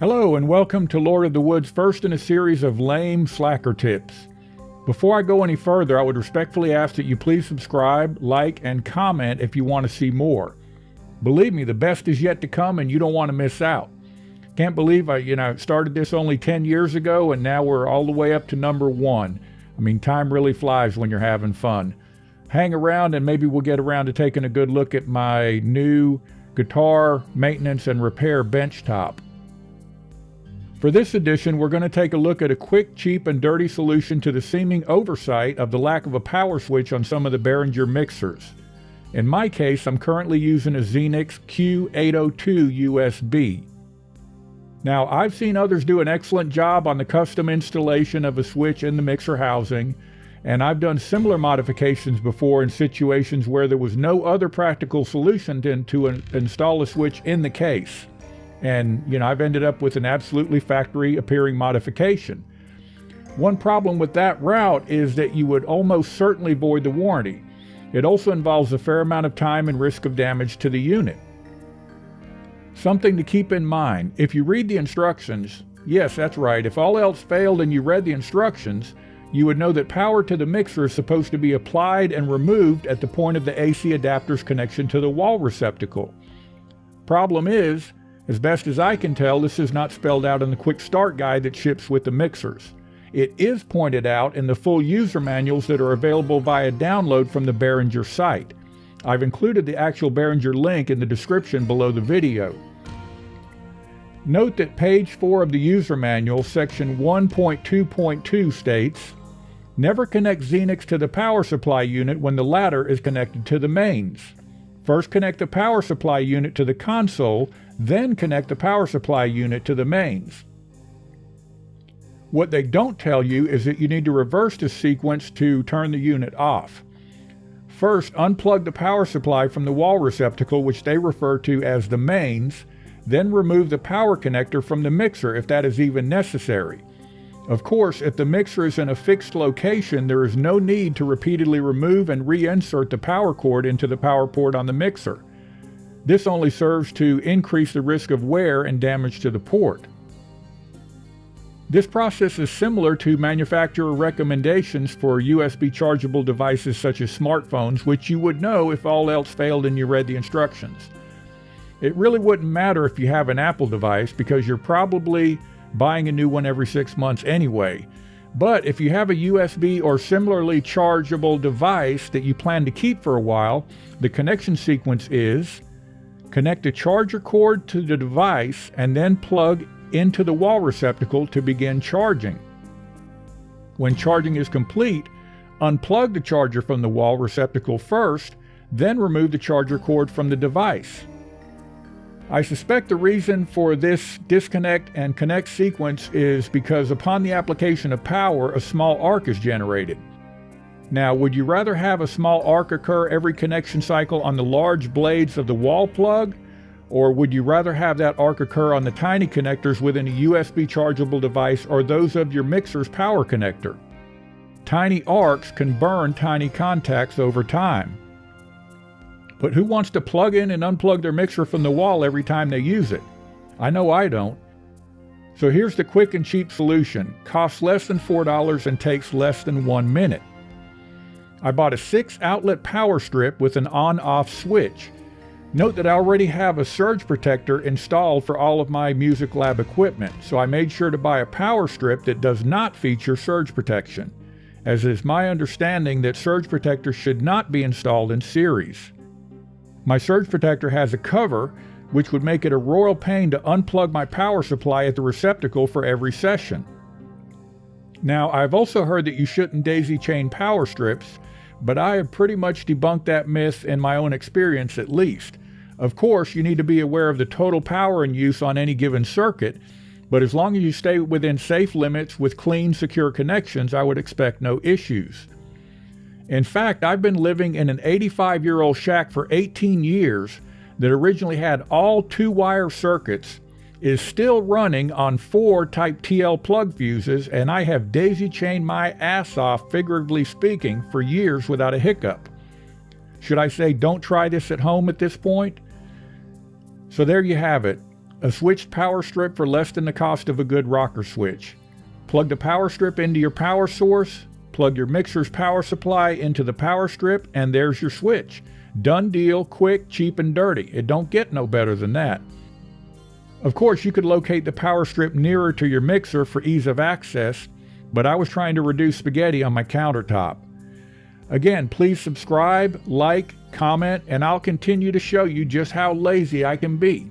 Hello and welcome to Lord of the Woods, first in a series of lame slacker tips. Before I go any further, I would respectfully ask that you please subscribe, like, and comment if you want to see more. Believe me, the best is yet to come and you don't want to miss out. Can't believe I started this only 10 years ago and now we're all the way up to number 1. I mean, time really flies when you're having fun. Hang around and maybe we'll get around to taking a good look at my new guitar maintenance and repair benchtop. For this edition, we're going to take a look at a quick, cheap, and dirty solution to the seeming oversight of the lack of a power switch on some of the Behringer mixers. In my case, I'm currently using a Xenyx Q802 USB. Now, I've seen others do an excellent job on the custom installation of a switch in the mixer housing, and I've done similar modifications before in situations where there was no other practical solution than to install a switch in the case. And, I've ended up with an absolutely factory-appearing modification. One problem with that route is that you would almost certainly void the warranty. It also involves a fair amount of time and risk of damage to the unit. Something to keep in mind, if you read the instructions, yes, that's right, if all else failed and you read the instructions, you would know that power to the mixer is supposed to be applied and removed at the point of the AC adapter's connection to the wall receptacle. Problem is, as best as I can tell, this is not spelled out in the quick start guide that ships with the mixers. It is pointed out in the full user manuals that are available via download from the Behringer site. I've included the actual Behringer link in the description below the video. Note that page 4 of the user manual, section 1.2.2 states, "Never connect Xenyx to the power supply unit when the latter is connected to the mains. First connect the power supply unit to the console, then connect the power supply unit to the mains." What they don't tell you is that you need to reverse this sequence to turn the unit off. First, unplug the power supply from the wall receptacle, which they refer to as the mains, then remove the power connector from the mixer if that is even necessary. Of course, if the mixer is in a fixed location, there is no need to repeatedly remove and reinsert the power cord into the power port on the mixer. This only serves to increase the risk of wear and damage to the port. This process is similar to manufacturer recommendations for USB chargeable devices such as smartphones, which you would know if all else failed and you read the instructions. It really wouldn't matter if you have an Apple device because you're probably buying a new one every 6 months anyway. But if you have a USB or similarly chargeable device that you plan to keep for a while, the connection sequence is connect a charger cord to the device and then plug into the wall receptacle to begin charging. When charging is complete, unplug the charger from the wall receptacle first, then remove the charger cord from the device. I suspect the reason for this disconnect and connect sequence is because upon the application of power, a small arc is generated. Now, would you rather have a small arc occur every connection cycle on the large blades of the wall plug, or would you rather have that arc occur on the tiny connectors within a USB chargeable device or those of your mixer's power connector? Tiny arcs can burn tiny contacts over time. But who wants to plug in and unplug their mixer from the wall every time they use it? I know I don't. So here's the quick and cheap solution. Costs less than $4 and takes less than 1 minute. I bought a 6-outlet power strip with an on-off switch. Note that I already have a surge protector installed for all of my music lab equipment, so I made sure to buy a power strip that does not feature surge protection, as it is my understanding that surge protectors should not be installed in series. My surge protector has a cover, which would make it a royal pain to unplug my power supply at the receptacle for every session. Now, I've also heard that you shouldn't daisy chain power strips, but I have pretty much debunked that myth in my own experience at least. Of course, you need to be aware of the total power in use on any given circuit, but as long as you stay within safe limits with clean, secure connections, I would expect no issues. In fact, I've been living in an 85-year-old shack for 18 years that originally had all 2-wire circuits, is still running on 4 type TL plug fuses, and I have daisy chained my ass off, figuratively speaking, for years without a hiccup. Should I say don't try this at home at this point? So there you have it. A switched power strip for less than the cost of a good rocker switch. Plug the power strip into your power source, plug your mixer's power supply into the power strip, and there's your switch. Done deal, quick, cheap, and dirty. It don't get no better than that. Of course, you could locate the power strip nearer to your mixer for ease of access, but I was trying to reduce spaghetti on my countertop. Again, please subscribe, like, comment, and I'll continue to show you just how lazy I can be.